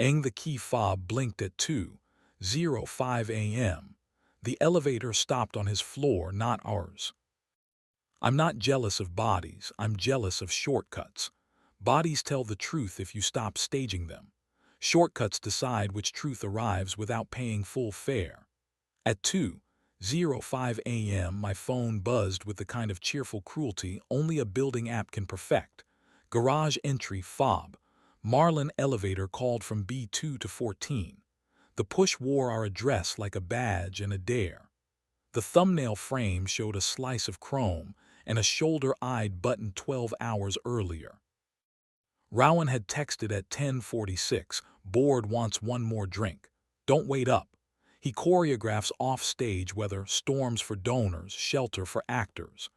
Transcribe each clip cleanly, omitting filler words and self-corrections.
The key fob blinked at 2:05 a.m. The elevator stopped on his floor, not ours. I'm not jealous of bodies, I'm jealous of shortcuts. Bodies tell the truth if you stop staging them. Shortcuts decide which truth arrives without paying full fare. At 2:05 a.m. my phone buzzed with the kind of cheerful cruelty only a building app can perfect. Garage entry fob. Marlin elevator called from B2 to 14. The push wore our address like a badge and a dare. The thumbnail frame showed a slice of chrome and a shoulder-eyed button 12 hours earlier. Rowan had texted at 10:46, bored, wants one more drink. Don't wait up. He choreographs off-stage weather, storms for donors, shelter for actors.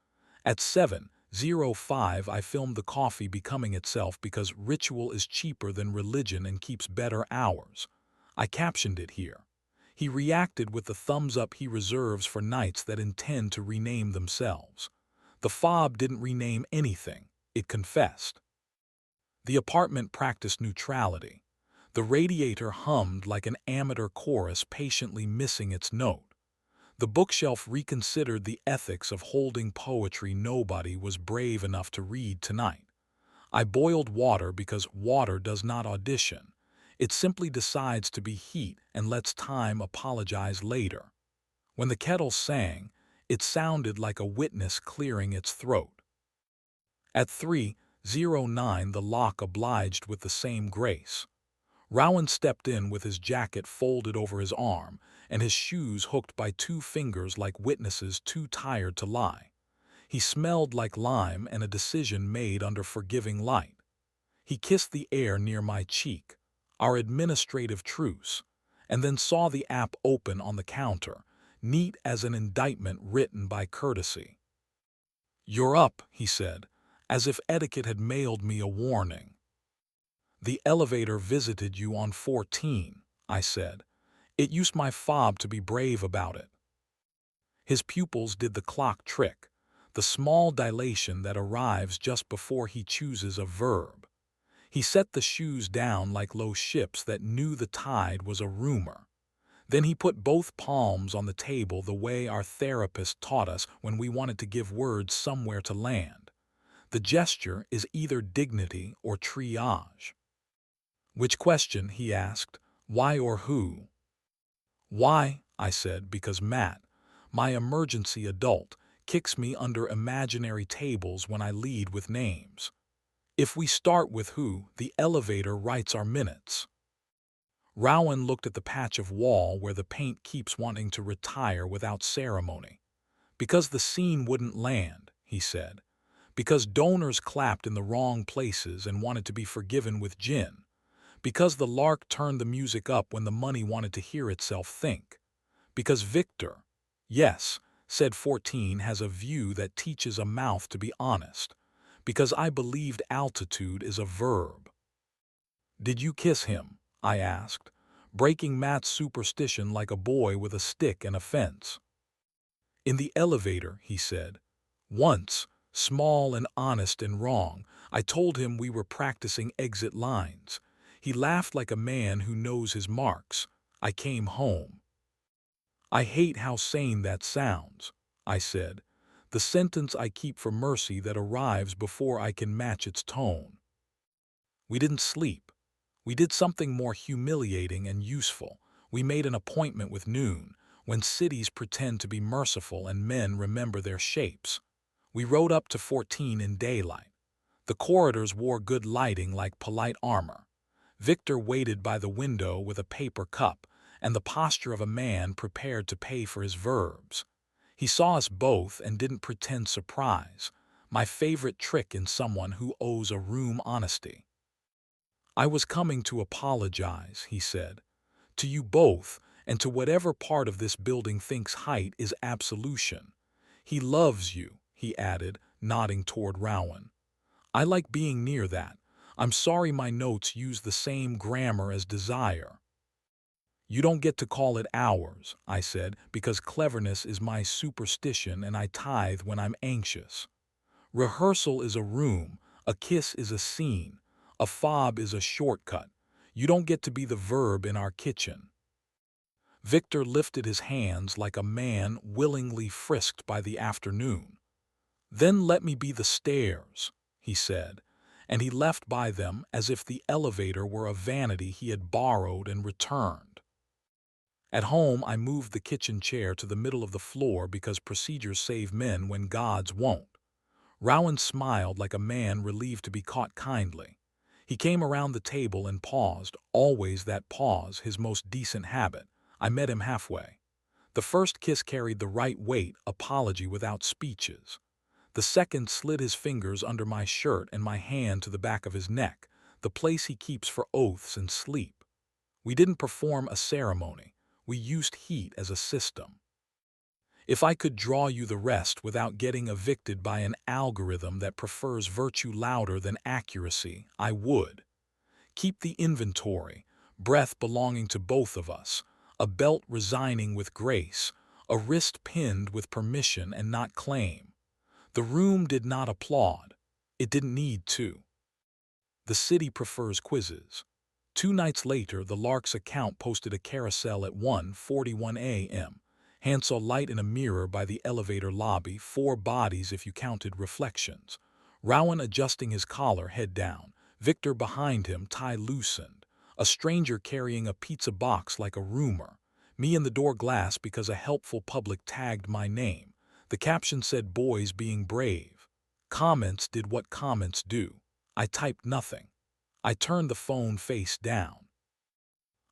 At 7:05 I filmed the coffee becoming itself because ritual is cheaper than religion and keeps better hours. I captioned it here. He reacted with the thumbs up he reserves for nights that intend to rename themselves. The fob didn't rename anything, it confessed. The apartment practiced neutrality. The radiator hummed like an amateur chorus patiently missing its note. The bookshelf reconsidered the ethics of holding poetry nobody was brave enough to read tonight. I boiled water because water does not audition. It simply decides to be heat and lets time apologize later. When the kettle sang, it sounded like a witness clearing its throat. At 3:09 the lock obliged with the same grace. Rowan stepped in with his jacket folded over his arm and his shoes hooked by two fingers like witnesses too tired to lie. He smelled like lime and a decision made under forgiving light. He kissed the air near my cheek, our administrative truce, and then saw the app open on the counter, neat as an indictment written by courtesy. "You're up," he said, as if etiquette had mailed me a warning. "The elevator visited you on 14, I said. It used my fob to be brave about it. His pupils did the clock trick, the small dilation that arrives just before he chooses a verb. He set the shoes down like low ships that knew the tide was a rumor. Then he put both palms on the table the way our therapist taught us when we wanted to give words somewhere to land. The gesture is either dignity or triage. "Which question?" he asked. "Why or who?" "Why," I said, because Matt, my emergency adult, kicks me under imaginary tables when I lead with names. If we start with who, the elevator writes our minutes. Rowan looked at the patch of wall where the paint keeps wanting to retire without ceremony. "Because the scene wouldn't land," he said. "Because donors clapped in the wrong places and wanted to be forgiven with gin. Because the lark turned the music up when the money wanted to hear itself think. Because Victor, yes, said 14 has a view that teaches a mouth to be honest. Because I believed altitude is a verb." "Did you kiss him?" I asked, breaking Matt's superstition like a boy with a stick and a fence. "In the elevator," he said. "Once, small and honest and wrong, I told him we were practicing exit lines. He laughed like a man who knows his marks. I came home." "I hate how sane that sounds," I said. "The sentence I keep for mercy that arrives before I can match its tone." We didn't sleep. We did something more humiliating and useful. We made an appointment with noon, when cities pretend to be merciful and men remember their shapes. We rode up to 14 in daylight. The corridors wore good lighting like polite armor. Victor waited by the window with a paper cup and the posture of a man prepared to pay for his verbs. He saw us both and didn't pretend surprise, my favorite trick in someone who owes a room honesty. "I was coming to apologize," he said, "to you both and to whatever part of this building thinks height is absolution. He loves you," he added, nodding toward Rowan. "I like being near that. I'm sorry my notes use the same grammar as desire." "You don't get to call it ours," I said, "because cleverness is my superstition and I tithe when I'm anxious. Rehearsal is a room, a kiss is a scene, a fob is a shortcut. You don't get to be the verb in our kitchen." Victor lifted his hands like a man willingly frisked by the afternoon. "Then let me be the stairs," he said, and he left by them as if the elevator were a vanity he had borrowed and returned. At home, I moved the kitchen chair to the middle of the floor because procedures save men when gods won't. Rowan smiled like a man relieved to be caught kindly. He came around the table and paused, always that pause, his most decent habit. I met him halfway. The first kiss carried the right weight, apology without speeches. The second slid his fingers under my shirt and my hand to the back of his neck, the place he keeps for oaths and sleep. We didn't perform a ceremony. We used heat as a system. If I could draw you the rest without getting evicted by an algorithm that prefers virtue louder than accuracy, I would. Keep the inventory, breath belonging to both of us, a belt resigning with grace, a wrist pinned with permission and not claim. The room did not applaud. It didn't need to. The city prefers quizzes. 2 nights later, the Lark's account posted a carousel at 1:41 a.m. Hand saw light in a mirror by the elevator lobby, 4 bodies if you counted reflections. Rowan adjusting his collar, head down. Victor behind him, tie loosened. A stranger carrying a pizza box like a rumor. Me in the door glass because a helpful public tagged my name. The caption said, "Boys being brave." Comments did what comments do. I typed nothing. I turned the phone face down.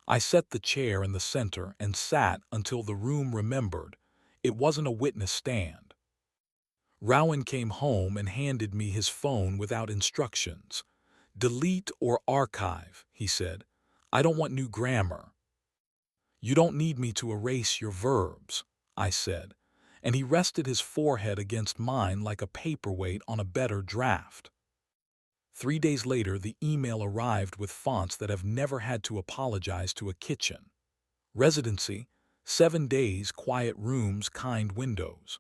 I set the chair in the center and sat until the room remembered it wasn't a witness stand. Rowan came home and handed me his phone without instructions. "Delete or archive," he said. "I don't want new grammar." "You don't need me to erase your verbs," I said, and he rested his forehead against mine like a paperweight on a better draft. 3 days later, the email arrived with fonts that have never had to apologize to a kitchen. Residency, 7 days, quiet rooms, kind windows.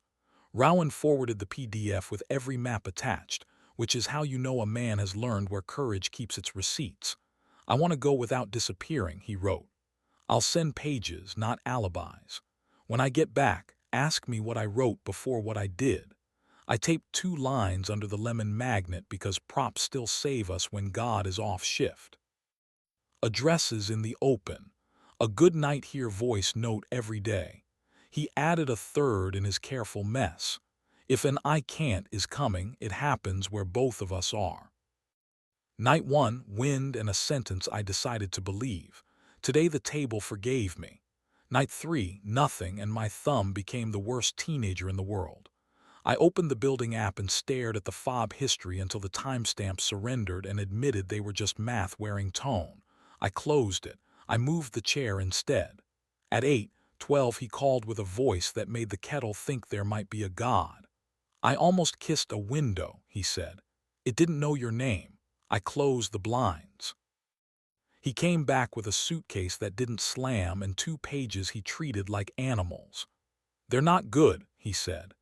Rowan forwarded the PDF with every map attached, which is how you know a man has learned where courage keeps its receipts. "I want to go without disappearing," he wrote. "I'll send pages, not alibis. When I get back, ask me what I wrote before what I did." I taped 2 lines under the lemon magnet because props still save us when God is off shift. Addresses in the open. A good night here voice note every day. He added a third in his careful mess. If an "I can't" is coming, it happens where both of us are. Night 1, wind and a sentence I decided to believe. Today the table forgave me. Night 3, nothing, and my thumb became the worst teenager in the world. I opened the building app and stared at the fob history until the timestamp surrendered and admitted they were just math wearing tone. I closed it. I moved the chair instead. At 8:12 he called with a voice that made the kettle think there might be a god. "I almost kissed a window," he said. "It didn't know your name." I closed the blinds. He came back with a suitcase that didn't slam and 2 pages he treated like animals. "They're not good," he said.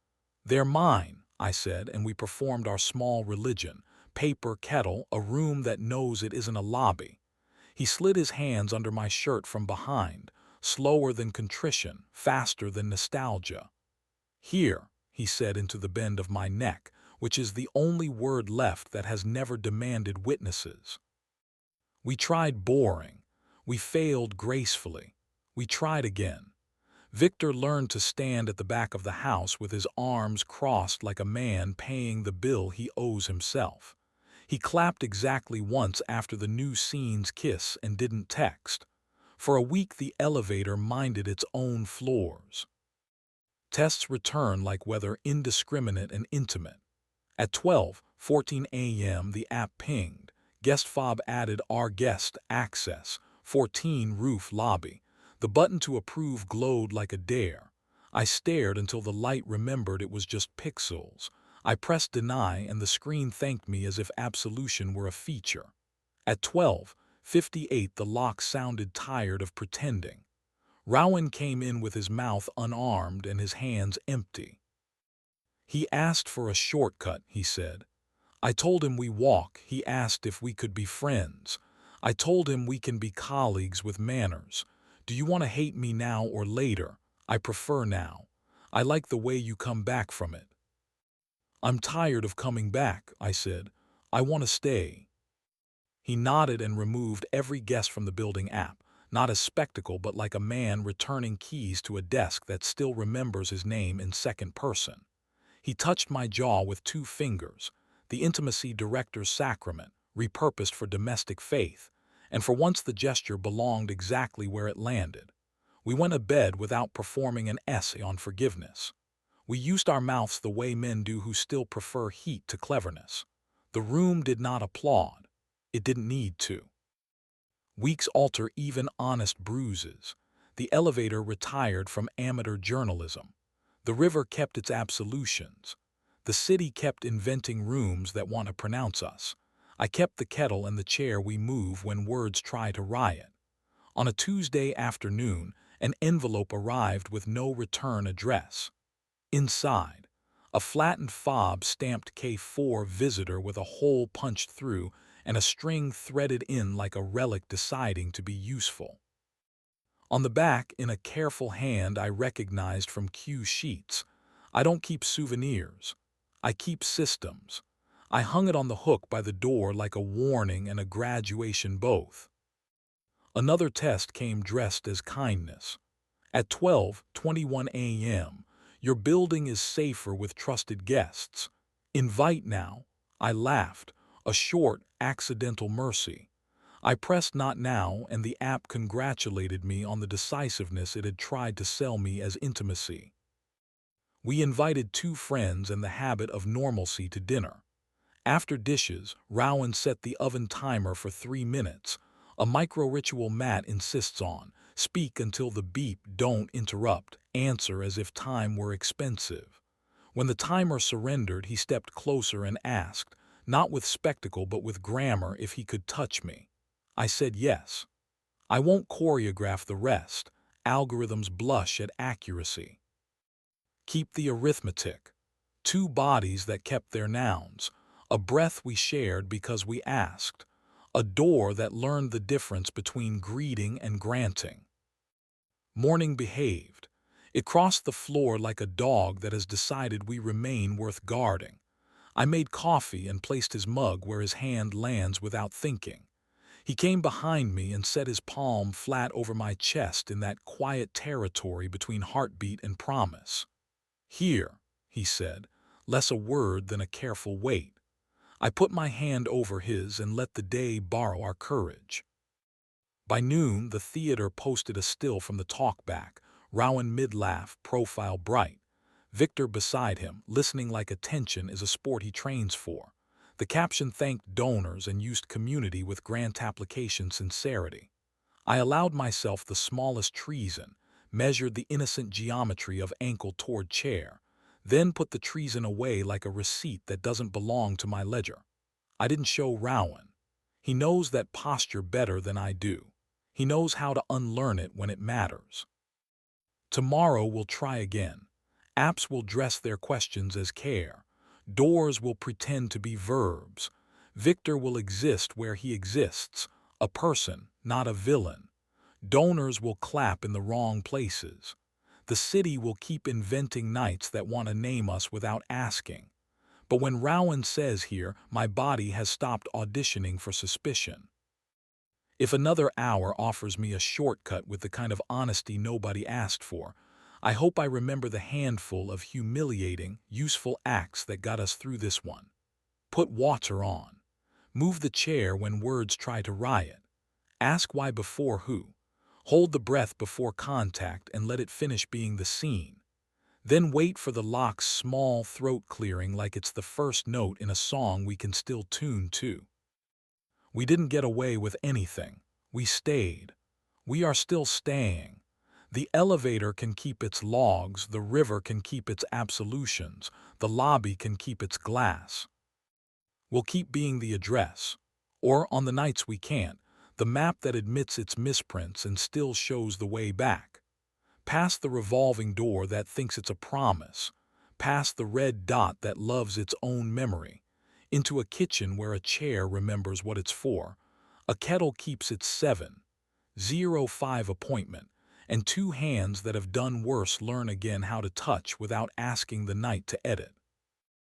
"They're mine," I said, and we performed our small religion. Paper, kettle, a room that knows it isn't a lobby. He slid his hands under my shirt from behind, slower than contrition, faster than nostalgia. "Here," he said into the bend of my neck, which is the only word left that has never demanded witnesses. We tried boring. We failed gracefully. We tried again. Victor learned to stand at the back of the house with his arms crossed like a man paying the bill he owes himself. He clapped exactly once after the new scene's kiss and didn't text. For a week the elevator minded its own floors. Tests returned like weather, indiscriminate and intimate. At 12:14 a.m. the app pinged. Guest fob added, "Our guest access, 14 roof lobby." The button to approve glowed like a dare. I stared until the light remembered it was just pixels. I pressed deny and the screen thanked me as if absolution were a feature. At 12:58 the lock sounded tired of pretending. Rowan came in with his mouth unarmed and his hands empty. "He asked for a shortcut," he said. "I told him we walk. He asked if we could be friends. I told him we can be colleagues with manners. Do you want to hate me now or later? I prefer now. I like the way you come back from it. I'm tired of coming back, I said. I want to stay. He nodded and removed every guest from the building app, not as spectacle but like a man returning keys to a desk that still remembers his name in second person. He touched my jaw with 2 fingers, the intimacy director's sacrament, repurposed for domestic faith, and for once the gesture belonged exactly where it landed. We went to bed without performing an essay on forgiveness. We used our mouths the way men do who still prefer heat to cleverness. The room did not applaud. It didn't need to. Weeks alter even honest bruises. The elevator retired from amateur journalism. The river kept its absolutions. The city kept inventing rooms that want to pronounce us. I kept the kettle and the chair we move when words try to riot. On a Tuesday afternoon, an envelope arrived with no return address. Inside, a flattened fob stamped K4 visitor with a hole punched through and a string threaded in like a relic deciding to be useful. On the back, in a careful hand I recognized from Q sheets, I don't keep souvenirs. I keep systems. I hung it on the hook by the door like a warning and a graduation both. Another test came dressed as kindness. At 12:21 a.m., your building is safer with trusted guests. Invite now. I laughed, a short, accidental mercy. I pressed not now, and the app congratulated me on the decisiveness it had tried to sell me as intimacy. We invited 2 friends and the habit of normalcy to dinner. After dishes, Rowan set the oven timer for 3 minutes, a micro-ritual Matt insists on. Speak until the beep, don't interrupt, answer as if time were expensive. When the timer surrendered, he stepped closer and asked, not with spectacle but with grammar, if he could touch me. I said yes. I won't choreograph the rest. Algorithms blush at accuracy. Keep the arithmetic. 2 bodies that kept their nouns. A breath we shared because we asked. A door that learned the difference between greeting and granting. Morning behaved. It crossed the floor like a dog that has decided we remain worth guarding. I made coffee and placed his mug where his hand lands without thinking. He came behind me and set his palm flat over my chest in that quiet territory between heartbeat and promise. Here, he said, less a word than a careful wait. I put my hand over his and let the day borrow our courage. By noon, the theater posted a still from the talkback, Rowan mid-laugh, profile bright. Victor beside him, listening like attention is a sport he trains for. The caption thanked donors and used community with grant application sincerity. I allowed myself the smallest treason, measured the innocent geometry of ankle toward chair, then put the treason away like a receipt that doesn't belong to my ledger. I didn't show Rowan. He knows that posture better than I do. He knows how to unlearn it when it matters. Tomorrow we'll try again. Apps will dress their questions as care. Doors will pretend to be verbs. Victor will exist where he exists, a person, not a villain. Donors will clap in the wrong places. The city will keep inventing nights that want to name us without asking. But when Rowan says here, my body has stopped auditioning for suspicion. If another hour offers me a shortcut with the kind of honesty nobody asked for, I hope I remember the handful of humiliating, useful acts that got us through this one. Put water on. Move the chair when words try to riot. Ask why before who. Hold the breath before contact and let it finish being the scene. Then wait for the lock's small throat clearing like it's the first note in a song we can still tune to. We didn't get away with anything. We stayed. We are still staying. The elevator can keep its logs, the river can keep its absolutions, the lobby can keep its glass. We'll keep being the address. Or, on the nights we can't, the map that admits its misprints and still shows the way back. Past the revolving door that thinks it's a promise. Past the red dot that loves its own memory. Into a kitchen where a chair remembers what it's for. A kettle keeps its 7:05 appointment, and two hands that have done worse learn again how to touch without asking the night to edit.